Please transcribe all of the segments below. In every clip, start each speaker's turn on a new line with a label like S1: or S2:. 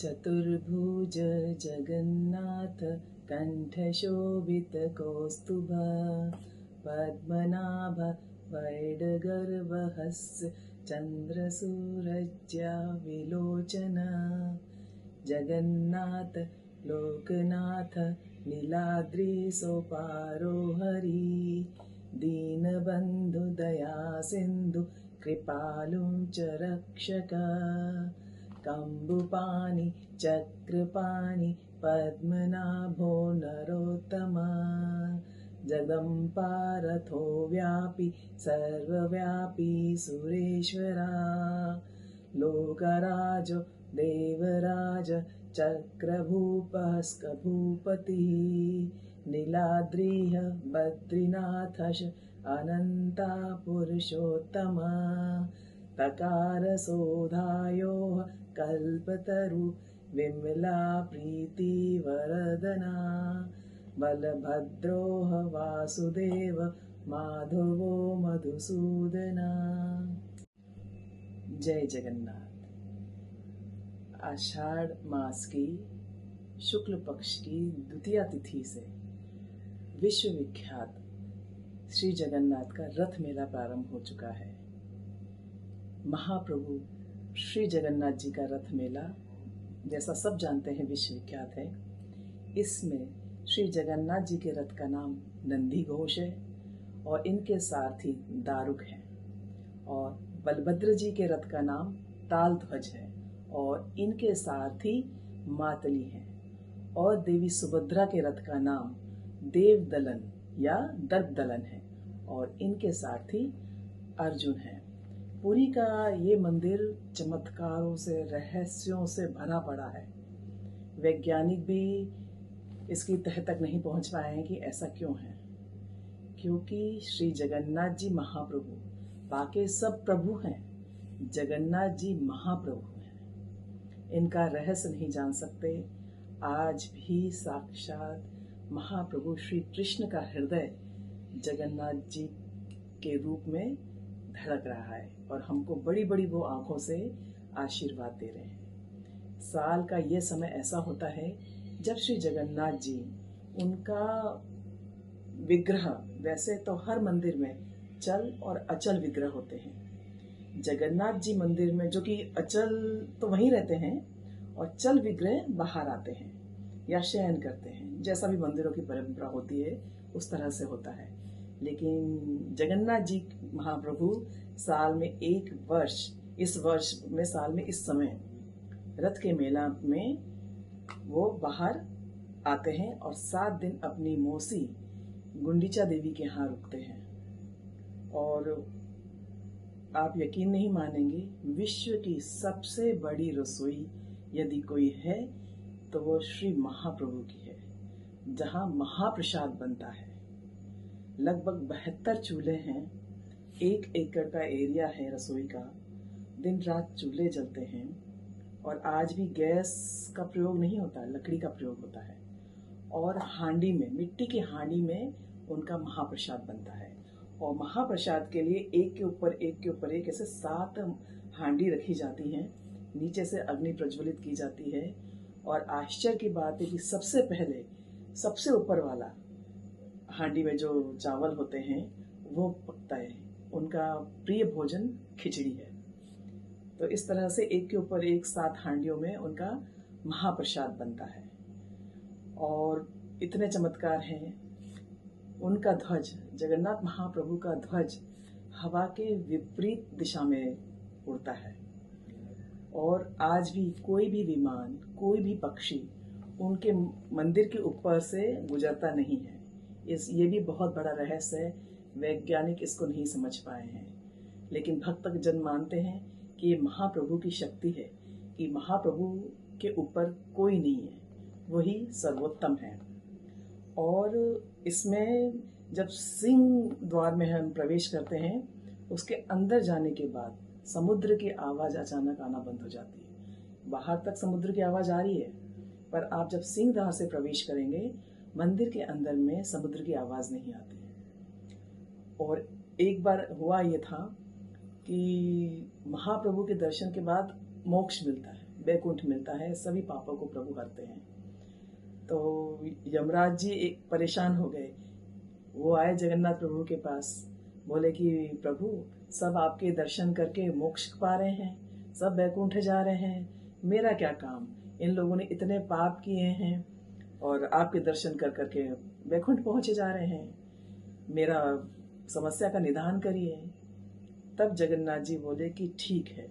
S1: चतुर्भुज जगन्नाथ कंठशोभितकौस्तुभ पद्मनाभ वैडगर्वहस्य चन्द्रसूरज्या विलोचन जगन्नाथ लोकनाथ नीलाद्रिसोपारोहरि दीनबन्धु दया सिन्धु कृपालुं च रक्षक कम्बुपाणि चक्रपाणि पद्मनाभो नरोत्तमा जगदम्पारथो व्यापी सर्वव्यापी सुरेश्वरा लोकराजो देवराज चक्रभूपस्कभूपतिः नीलाद्रिः बद्रीनाथश अनन्ता पुरुषोत्तमा तकारसोधायोः कल्पतरु विमला प्रीतिवरदना बलभद्रोः वासुदेव माधवो मधुसूदना। जय जगन्नाथ। आषाढ़ मास की शुक्ल पक्ष की द्वितीया तिथि से विश्व विख्यात श्री जगन्नाथ का रथ मेला प्रारंभ हो चुका है। महाप्रभु श्री जगन्नाथ जी का रथ मेला जैसा सब जानते हैं विश्व विख्यात है। इसमें श्री जगन्नाथ जी के रथ का नाम नंदी घोष है और इनके सारथी दारुक हैं, और बलभद्र जी के रथ का नाम ताल ध्वज है और इनके सारथी मातली हैं, और देवी सुभद्रा के रथ का नाम देवदलन या दर्पदलन है और इनके सारथी अर्जुन हैं। पुरी का ये मंदिर चमत्कारों से रहस्यों से भरा पड़ा है। वैज्ञानिक भी इसकी तह तक नहीं पहुंच पाए हैं कि ऐसा क्यों है, क्योंकि श्री जगन्नाथ जी महाप्रभु, बाकी सब प्रभु हैं, जगन्नाथ जी महाप्रभु हैं। इनका रहस्य नहीं जान सकते। आज भी साक्षात महाप्रभु श्री कृष्ण का हृदय जगन्नाथ जी के रूप में धड़क रहा है और हमको बड़ी बड़ी वो आंखों से आशीर्वाद दे रहे हैं। साल का ये समय ऐसा होता है जब श्री जगन्नाथ जी, उनका विग्रह, वैसे तो हर मंदिर में चल और अचल विग्रह होते हैं। जगन्नाथ जी मंदिर में जो कि अचल तो वहीं रहते हैं और चल विग्रह बाहर आते हैं या शयन करते हैं, जैसा भी मंदिरों की परंपरा होती है उस तरह से होता है। लेकिन जगन्नाथ जी महाप्रभु साल में एक वर्ष, इस वर्ष में साल में इस समय रथ के मेला में वो बाहर आते हैं और 7 दिन अपनी मौसी गुंडीचा देवी के यहाँ रुकते हैं। और आप यकीन नहीं मानेंगे, विश्व की सबसे बड़ी रसोई यदि कोई है तो वो श्री महाप्रभु की है, जहाँ महाप्रसाद बनता है। लगभग 72 चूल्हे हैं, 1 एकड़ का एरिया है रसोई का, दिन रात चूल्हे जलते हैं और आज भी गैस का प्रयोग नहीं होता, लकड़ी का प्रयोग होता है। और हांडी में, मिट्टी की हांडी में उनका महाप्रसाद बनता है और महाप्रसाद के लिए एक के ऊपर एक के ऊपर एक ऐसे 7 हांडी रखी जाती हैं, नीचे से अग्नि प्रज्वलित की जाती है। और आश्चर्य की बात है कि सबसे पहले सबसे ऊपर वाला हांडी में जो चावल होते हैं वो पकता है। उनका प्रिय भोजन खिचड़ी है। तो इस तरह से एक के ऊपर एक 7 हांडियों में उनका महाप्रसाद बनता है। और इतने चमत्कार हैं। उनका ध्वज, जगन्नाथ महाप्रभु का ध्वज हवा के विपरीत दिशा में उड़ता है और आज भी कोई भी विमान, कोई भी पक्षी उनके मंदिर के ऊपर से गुजरता नहीं है। ये भी बहुत बड़ा रहस्य है, वैज्ञानिक इसको नहीं समझ पाए हैं। लेकिन भक्त जन मानते हैं कि ये महाप्रभु की शक्ति है कि महाप्रभु के ऊपर कोई नहीं है, वही सर्वोत्तम है। और इसमें जब सिंह द्वार में हम प्रवेश करते हैं, उसके अंदर जाने के बाद समुद्र की आवाज़ अचानक आना बंद हो जाती है। बाहर तक समुद्र की आवाज़ आ रही है, पर आप जब सिंह द्वार से प्रवेश करेंगे, मंदिर के अंदर में समुद्र की आवाज़ नहीं आती। और एक बार हुआ ये था कि महाप्रभु के दर्शन के बाद मोक्ष मिलता है, वैकुंठ मिलता है, सभी पापों को प्रभु हरते हैं। तो यमराज जी एक परेशान हो गए। वो आए जगन्नाथ प्रभु के पास, बोले कि प्रभु सब आपके दर्शन करके मोक्ष पा रहे हैं, सब वैकुंठ जा रहे हैं, मेरा क्या काम? इन लोगों ने इतने पाप किए हैं और आपके दर्शन कर करके वैकुंठ पहुंचे जा रहे हैं, मेरा समस्या का निदान करिए। तब जगन्नाथ जी बोले कि ठीक है।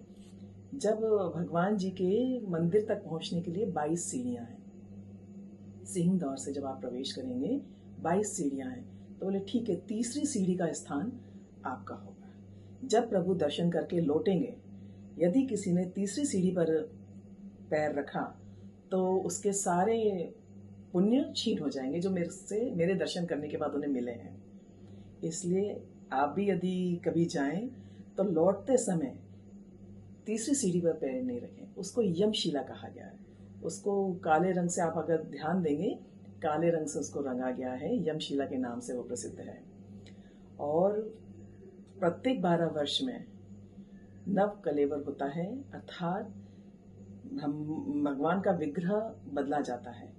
S1: जब भगवान जी के मंदिर तक पहुंचने के लिए 22 सीढ़ियां हैं, सिंह द्वार से जब आप प्रवेश करेंगे 22 सीढ़ियां हैं, तो बोले ठीक है, तीसरी सीढ़ी का स्थान आपका होगा। जब प्रभु दर्शन करके लौटेंगे, यदि किसी ने तीसरी सीढ़ी पर पैर रखा तो उसके सारे पुण्य छीन हो जाएंगे जो मेरे दर्शन करने के बाद उन्हें मिले हैं। इसलिए आप भी यदि कभी जाएं तो लौटते समय तीसरी सीढ़ी पर पैर नहीं रखें। उसको यमशिला कहा गया है। उसको काले रंग से, आप अगर ध्यान देंगे, काले रंग से उसको रंगा गया है, यमशिला के नाम से वो प्रसिद्ध है। और प्रत्येक 12 वर्ष में नव कलेवर होता है, अर्थात भगवान का विग्रह बदला जाता है।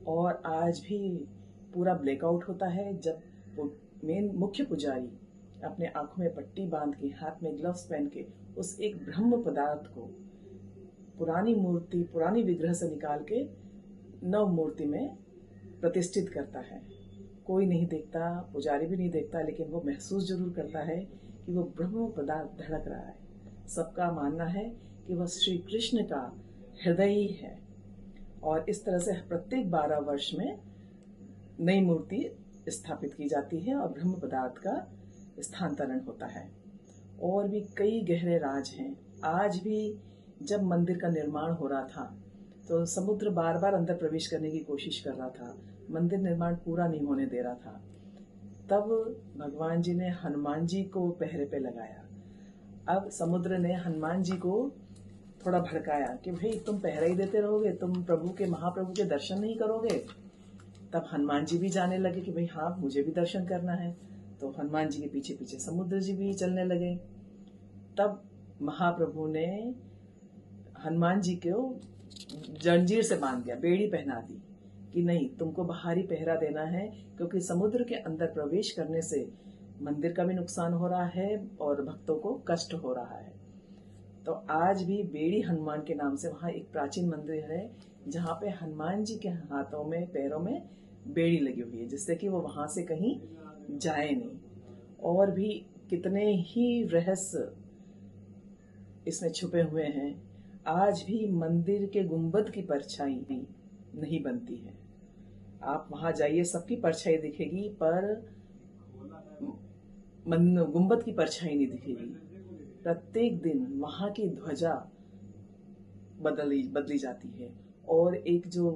S1: और आज भी पूरा ब्लैकआउट होता है जब मेन मुख्य पुजारी अपने आंखों में पट्टी बांध के, हाथ में ग्लव्स पहन के उस एक ब्रह्म पदार्थ को पुरानी मूर्ति, पुरानी विग्रह से निकाल के नव मूर्ति में प्रतिष्ठित करता है। कोई नहीं देखता, पुजारी भी नहीं देखता, लेकिन वो महसूस जरूर करता है कि वो ब्रह्म पदार्थ धड़क रहा है। सबका मानना है कि वह श्री कृष्ण का हृदय ही है। और इस तरह से प्रत्येक 12 वर्ष में नई मूर्ति स्थापित की जाती है और ब्रह्म पदार्थ का स्थानांतरण होता है। और भी कई गहरे राज हैं। आज भी जब मंदिर का निर्माण हो रहा था तो समुद्र बार बार अंदर प्रवेश करने की कोशिश कर रहा था, मंदिर निर्माण पूरा नहीं होने दे रहा था। तब भगवान जी ने हनुमान जी को पहरे पे लगाया। अब समुद्र ने हनुमान जी को थोड़ा भड़काया कि भाई तुम पहरा ही देते रहोगे, तुम प्रभु के, महाप्रभु के दर्शन नहीं करोगे। तब हनुमान जी भी जाने लगे कि भाई हाँ, मुझे भी दर्शन करना है। तो हनुमान जी के पीछे पीछे समुद्र जी भी चलने लगे। तब महाप्रभु ने हनुमान जी को जंजीर से बांध दिया, बेड़ी पहना दी कि नहीं, तुमको बाहरी पहरा देना है, क्योंकि समुद्र के अंदर प्रवेश करने से मंदिर का भी नुकसान हो रहा है और भक्तों को कष्ट हो रहा है। तो आज भी बेड़ी हनुमान के नाम से वहाँ एक प्राचीन मंदिर है जहाँ पे हनुमान जी के हाथों में, पैरों में बेड़ी लगी हुई है, जिससे कि वो वहाँ से कहीं जाए नहीं। और भी कितने ही रहस्य इसमें छुपे हुए हैं। आज भी मंदिर के गुंबद की परछाई भी नहीं बनती है। आप वहां जाइए, सबकी परछाई दिखेगी, पर गुंबद की परछाई नहीं दिखेगी। प्रत्येक दिन वहां की ध्वजा बदली जाती है। और एक जो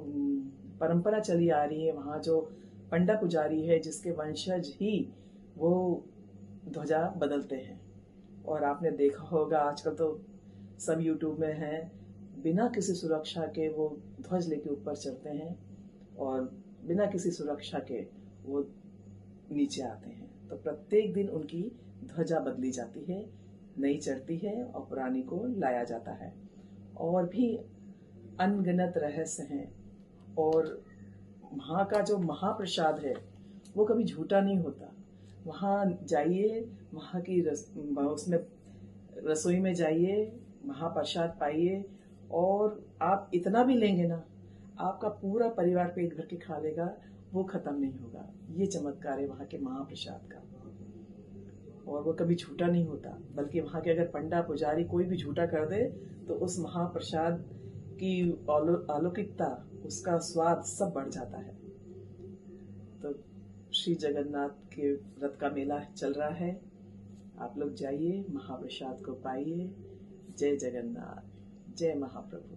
S1: परंपरा चली आ रही है, वहाँ जो पंडा पुजारी है जिसके वंशज ही वो ध्वजा बदलते हैं। और आपने देखा होगा आजकल तो सब यूट्यूब में है, बिना किसी सुरक्षा के वो ध्वज लेके ऊपर चढ़ते हैं और बिना किसी सुरक्षा के वो नीचे आते हैं। तो प्रत्येक दिन उनकी ध्वजा बदली जाती है, नई चढ़ती है और पुरानी को लाया जाता है। और भी अनगिनत रहस्य हैं। और वहाँ का जो महाप्रसाद है वो कभी झूठा नहीं होता। वहाँ जाइए, वहाँ की उसमें रसोई में जाइए, महाप्रसाद पाइए, और आप इतना भी लेंगे ना, आपका पूरा परिवार पेट भर के खा लेगा, वो खत्म नहीं होगा। ये चमत्कार है वहाँ के महाप्रसाद का। और वो कभी झूठा नहीं होता, बल्कि वहाँ के अगर पंडा पुजारी कोई भी झूठा कर दे तो उस महाप्रसाद की अलौकिकता, उसका स्वाद सब बढ़ जाता है। तो श्री जगन्नाथ के रथ का मेला चल रहा है, आप लोग जाइए, महाप्रसाद को पाइए। जय जगन्नाथ, जय महाप्रभु।